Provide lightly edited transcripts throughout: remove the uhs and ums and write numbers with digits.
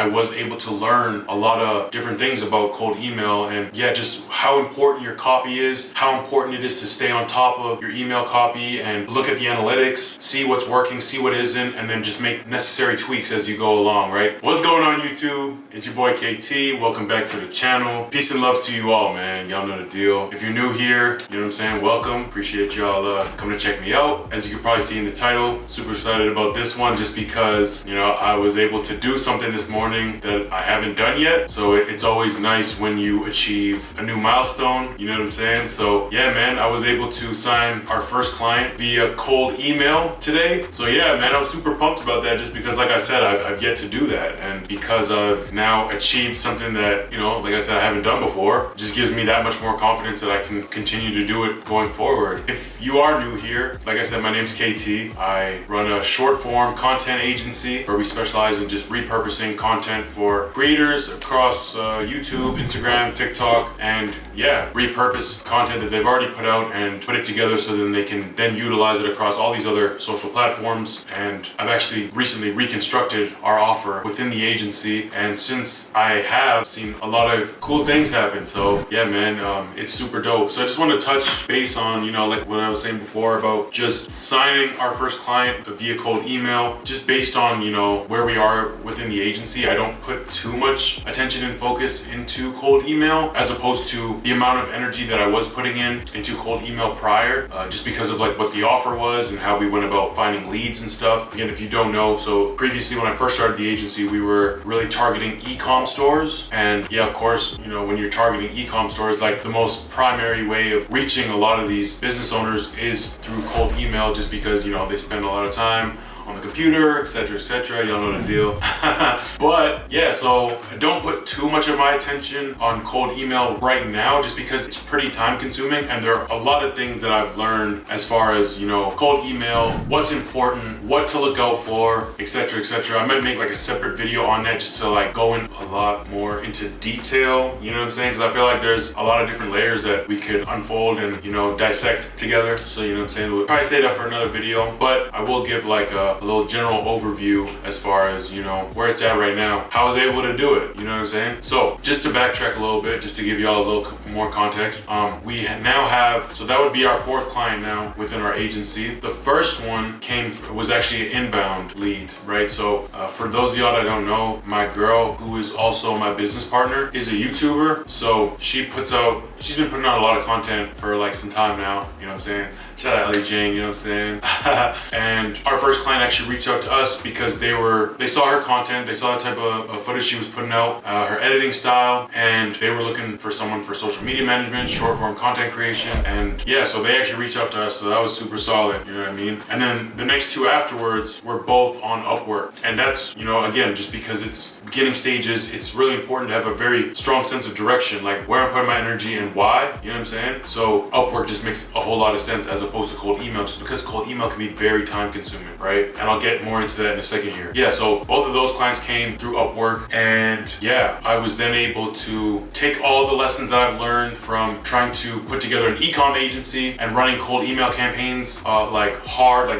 I was able to learn a lot of different things about cold email, and yeah, just how important your copy is, how important it is to stay on top of your email copy and look at the analytics, see what's working, see what isn't, and then just make necessary tweaks as you go along, right? What's going on, YouTube? It's your boy KT. Welcome back to the channel. Peace and love to you all, man. Y'all know the deal. If you're new here, you know what I'm saying, welcome. Appreciate y'all coming to check me out. As you can probably see in the title, super excited about this one just because, you know, I was able to do something this morning that I haven't done yet. So it's always nice when you achieve a new milestone, you know what I'm saying? So yeah, man, I was able to sign our first client via cold email today. So yeah, man, I was super pumped about that just because, like I said, I've yet to do that. And because I've now achieved something that, you know, like I said, I haven't done before, it just gives me that much more confidence that I can continue to do it going forward. If you are new here, like I said, my name's KT. I run a short form content agency where we specialize in just repurposing content for creators across YouTube, Instagram, TikTok, and yeah, repurpose content that they've already put out and put it together so then they can then utilize it across all these other social platforms. And I've actually recently reconstructed our offer within the agency, and since I have seen a lot of cool things happen, so yeah, man, it's super dope. So I just want to touch base on, you know, like what I was saying before about just signing our first client via cold email, just based on, you know, where we are within the agency. I don't put too much attention and focus into cold email as opposed to the amount of energy that I was putting into cold email prior, just because of like what the offer was and how we went about finding leads and stuff. Again, if you don't know, so previously when I first started the agency, we were really targeting e-com stores. And yeah, of course, you know, when you're targeting e-com stores, like the most primary way of reaching a lot of these business owners is through cold email, just because, you know, they spend a lot of time on the computer, etc., etc. Y'all know the deal. But yeah, so I don't put too much of my attention on cold email right now just because it's pretty time consuming, and there are a lot of things that I've learned as far as, you know, cold email, what's important, what to look out for, etc., etc. I might make like a separate video on that just to like go in a lot more into detail, you know what I'm saying? Because I feel like there's a lot of different layers that we could unfold and, you know, dissect together. So, you know what I'm saying? We'll probably say that for another video, but I will give like a little general overview as far as, you know, where it's at right now, how I was able to do it, you know what I'm saying? So just to backtrack a little bit, just to give y'all a little more context, we now have, so that would be our fourth client now within our agency. The first one was actually an inbound lead, right? So for those of y'all that don't know, my girl, who is also my business partner, is a YouTuber. So she's been putting out a lot of content for like some time now, you know what I'm saying? Shout out Ellie Jane, you know what I'm saying? And our first client actually reached out to us because they saw her content, they saw the type of footage she was putting out, her editing style, and they were looking for someone for social media management, short form content creation, and yeah, so they actually reached out to us, so that was super solid, you know what I mean? And then the next two afterwards were both on Upwork, and that's, you know, again, just because it's beginning stages, it's really important to have a very strong sense of direction, like where I'm putting my energy and why, you know what I'm saying? So Upwork just makes a whole lot of sense as opposed to cold email, just because cold email can be very time consuming, right? And I'll get more into that in a second here. Yeah, so both of those clients came through Upwork, and yeah, I was then able to take all the lessons that I've learned from trying to put together an e-com agency and running cold email campaigns, like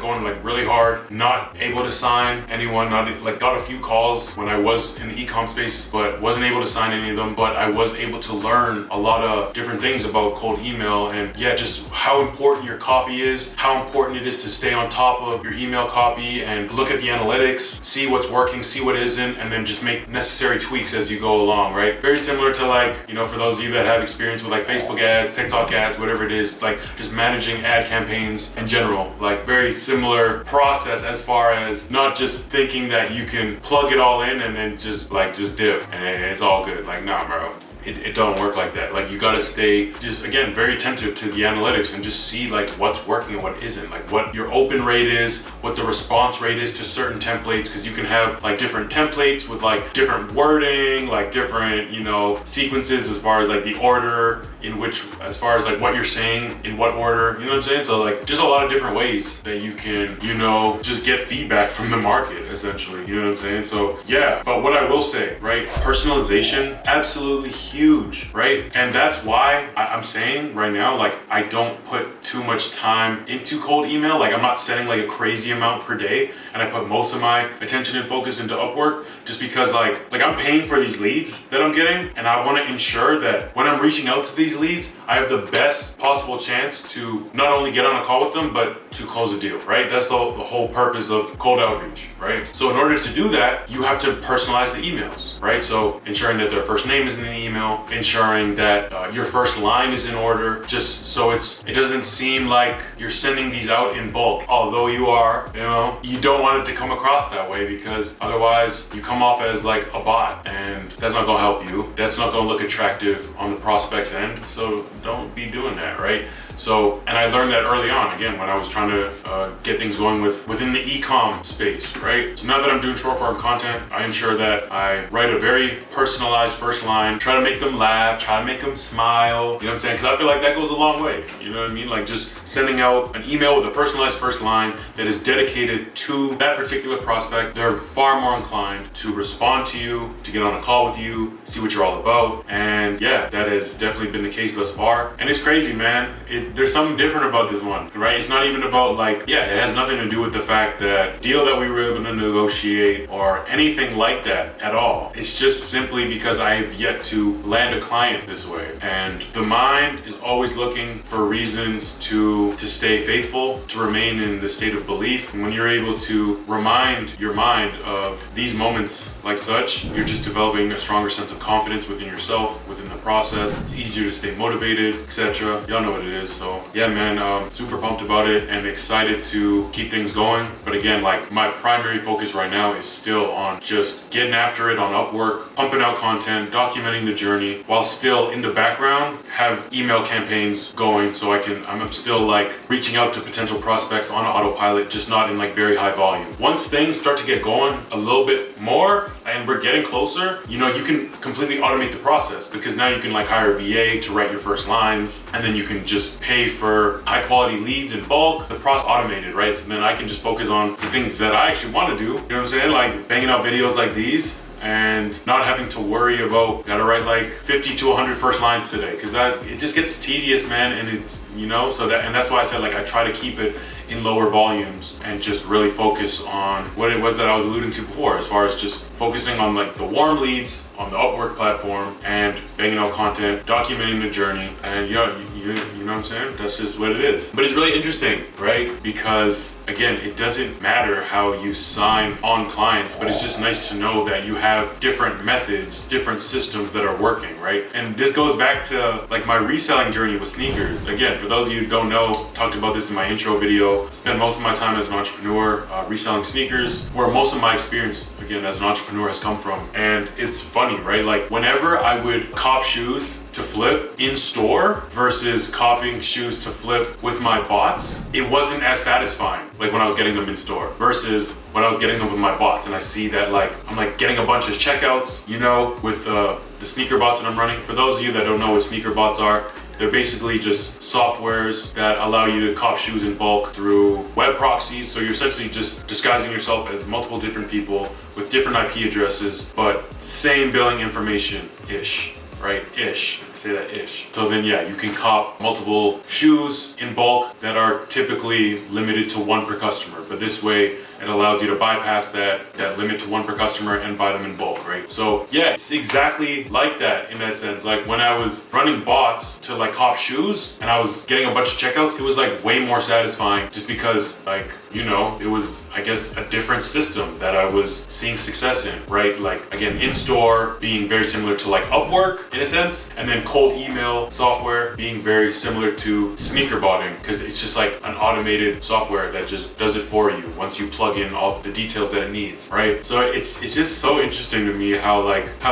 going like really hard, not able to sign anyone, got a few calls when I was in the e-com space, but wasn't able to sign any of them, but I was able to learn a lot of different things about cold email, and yeah, just how important your copy is, how important it is to stay on top of your email copy and look at the analytics, see what's working, see what isn't, and then just make necessary tweaks as you go along, right? Very similar to, like, you know, for those of you that have experience with like Facebook ads, TikTok ads, whatever it is, like just managing ad campaigns in general, like very similar process as far as not just thinking that you can plug it all in and then just dip and it's all good. Like, nah, bro. It don't work like that. Like, you gotta stay just, again, very attentive to the analytics and just see like what's working and what isn't, like what your open rate is, what the response rate is to certain templates, because you can have like different templates with like different wording, like different, you know, sequences as far as like the order in which, as far as like what you're saying in what order, you know what I'm saying? So like just a lot of different ways that you can, you know, just get feedback from the market essentially, you know what I'm saying? So yeah, but what I will say, right, personalization, absolutely huge, right? And that's why I'm saying right now, like, I don't put too much time into cold email. Like, I'm not setting like a crazy amount per day, and I put most of my attention and focus into Upwork, just because like I'm paying for these leads that I'm getting, and I want to ensure that when I'm reaching out to these leads, I have the best possible chance to not only get on a call with them, but to close a deal, right? That's the whole purpose of cold outreach, right? So in order to do that, you have to personalize the emails, right? So ensuring that their first name is in the email, ensuring that your first line is in order, just so it doesn't seem like you're sending these out in bulk. Although you are, you don't want it to come across that way, because otherwise you come off as like a bot, and that's not gonna help you. That's not gonna look attractive on the prospect's end. So don't be doing that, right? So, and I learned that early on, again, when I was trying to get things going within the e-com space, right? So now that I'm doing short form content, I ensure that I write a very personalized first line, try to make them laugh, try to make them smile, you know what I'm saying? Because I feel like that goes a long way, you know what I mean? Like just sending out an email with a personalized first line that is dedicated to that particular prospect, they're far more inclined to respond to you, to get on a call with you, see what you're all about. And yeah, that has definitely been the case thus far. And it's crazy, man. There's something different about this one, right? It's not even about like, it has nothing to do with the fact that deal that we were able to negotiate or anything like that at all. It's just simply because I have yet to land a client this way. And the mind is always looking for reasons to stay faithful, to remain in the state of belief. And when you're able to remind your mind of these moments like such, you're just developing a stronger sense of confidence within yourself, within the process. It's easier to stay motivated, etc. Y'all know what it is. So yeah, man, super pumped about it and excited to keep things going. But again, like my primary focus right now is still on just getting after it on Upwork, pumping out content, documenting the journey, while still in the background have email campaigns going, so I'm still like reaching out to potential prospects on autopilot, just not in like very high volume. Once things start to get going a little bit more and we're getting closer, you can completely automate the process, because now you can like hire a VA to write your first lines, and then you can just pay for high quality leads in bulk. The process automated, right? So then I can just focus on the things that I actually want to do. You know what I'm saying? Like banging out videos like these and not having to worry about gotta write like 50 to 100 first lines today, because it just gets tedious, man. And it's and that's why I said like I try to keep it in lower volumes and just really focus on what it was that I was alluding to before, as far as just focusing on like the warm leads on the Upwork platform and banging out content, documenting the journey. And you know what I'm saying? That's just what it is. But it's really interesting, right? Because again, it doesn't matter how you sign on clients, but it's just nice to know that you have different methods, different systems that are working, right? And this goes back to like my reselling journey with sneakers. Again, for those of you who don't know, talked about this in my intro video. Spent most of my time as an entrepreneur reselling sneakers, where most of my experience, again, as an entrepreneur has come from. And it's funny, right? Like whenever I would cop shoes to flip in store versus copying shoes to flip with my bots, it wasn't as satisfying like when I was getting them in store versus when I was getting them with my bots. And I see that like I'm like getting a bunch of checkouts, with the sneaker bots that I'm running. For those of you that don't know what sneaker bots are, they're basically just softwares that allow you to cop shoes in bulk through web proxies. So you're essentially just disguising yourself as multiple different people with different IP addresses, but same billing information-ish. Right? Ish. I say that ish. So then yeah, you can cop multiple shoes in bulk that are typically limited to one per customer. But this way, it allows you to bypass that limit to one per customer and buy them in bulk, right? So yeah, it's exactly like that in that sense. Like when I was running bots to like cop shoes and I was getting a bunch of checkouts, it was like way more satisfying, just because like, it was, I guess, a different system that I was seeing success in, right? Like again, in-store being very similar to like Upwork in a sense, and then cold email software being very similar to sneaker botting, because it's just like an automated software that just does it for you once you plug in all the details that it needs, right? So it's just so interesting to me how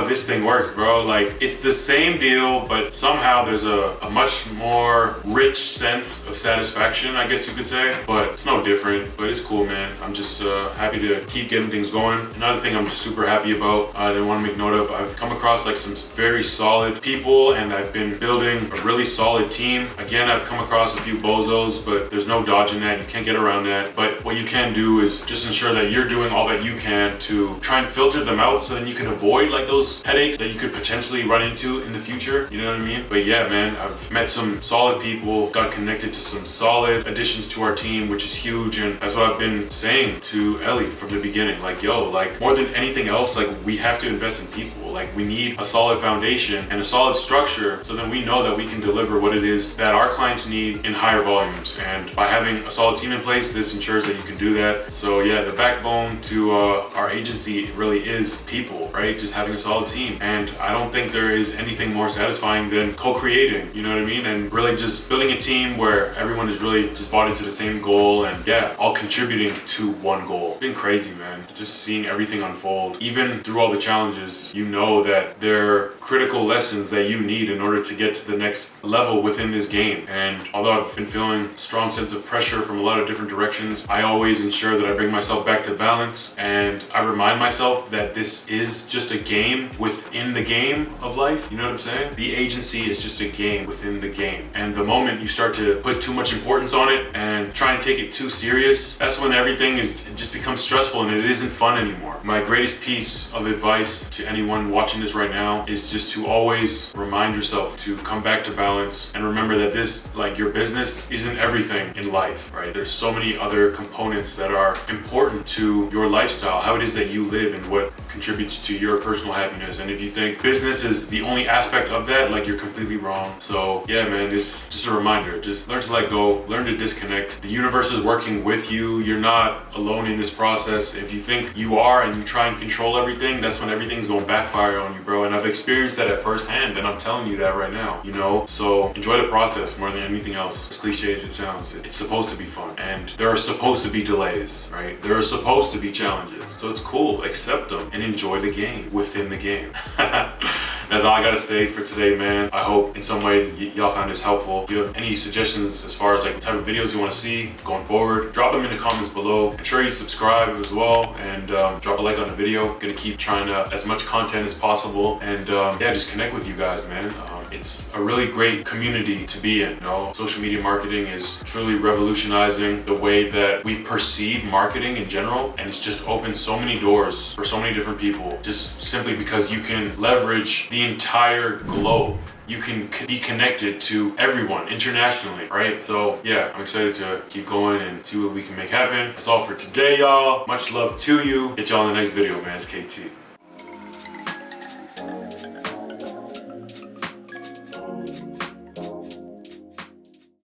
this thing works, bro. Like it's the same deal, but somehow there's a much more rich sense of satisfaction, I guess you could say. But it's no different. But it's cool, man. I'm just happy to keep getting things going. Another thing I'm just super happy about that I want to make note of, I've come across like some very solid people, and I've been building a really solid team. Again, I've come across a few bozos, but there's no dodging that. You can't get around that. But what you can do is just ensure that you're doing all that you can to try and filter them out so then you can avoid like those headaches that you could potentially run into in the future. You know what I mean? But yeah, man, I've met some solid people, got connected to some solid additions to our team, which is huge. And that's what I've been saying to Ellie from the beginning. Like, yo, like more than anything else, like we have to invest in people. Like we need a solid foundation and a solid structure so then we know that we can deliver what it is that our clients need in higher volumes. And by having a solid team in place, this ensures that you can do that. So yeah, the backbone to our agency really is people, right? Just having a solid team. And I don't think there is anything more satisfying than co-creating, you know what I mean? And really just building a team where everyone is really just bought into the same goal and yeah, all contributing to one goal. It's been crazy, man. Just seeing everything unfold. Even through all the challenges, you know that they're critical lessons that you need in order to get to the next level within this game. And although I've been feeling a strong sense of pressure from a lot of different directions, I always ensure that I bring myself back to balance and I remind myself that this is just a game within the game of life. You know what I'm saying? The agency is just a game within the game. And the moment you start to put too much importance on it and try and take it too serious, that's when everything it just becomes stressful and it isn't fun anymore. My greatest piece of advice to anyone watching this right now is just to always remind yourself to come back to balance and remember that this, like your business, isn't everything in life, right? There's so many other components that are important to your lifestyle, how it is that you live and what contributes to your personal happiness. And if you think business is the only aspect of that, like you're completely wrong. So yeah, man, it's just a reminder. Just learn to let go, learn to disconnect. The universe is working with you. You're not alone in this process. If you think you are and you try and control everything, that's when everything's going to backfire on you, bro. And I've experienced that at firsthand, and I'm telling you that right now, you know? So enjoy the process more than anything else. As cliche as it sounds, it's supposed to be fun. And there are supposed to be delays, right? There are supposed to be challenges. So it's cool, accept them and enjoy the game within the game. That's all I gotta say for today, man. I hope in some way y'all found this helpful. If you have any suggestions as far as like the type of videos you want to see going forward, drop them in the comments below. Ensure you subscribe as well and drop a like on the video. Gonna keep trying to as much content as possible and yeah, just connect with you guys, man. It's a really great community to be in. You know, social media marketing is truly revolutionizing the way that we perceive marketing in general, and it's just opened so many doors for so many different people just simply because you can leverage the entire globe. You can be connected to everyone internationally, right? So yeah, I'm excited to keep going and see what we can make happen. That's all for today, y'all. Much love to you. Get y'all in the next video, man. It's KT.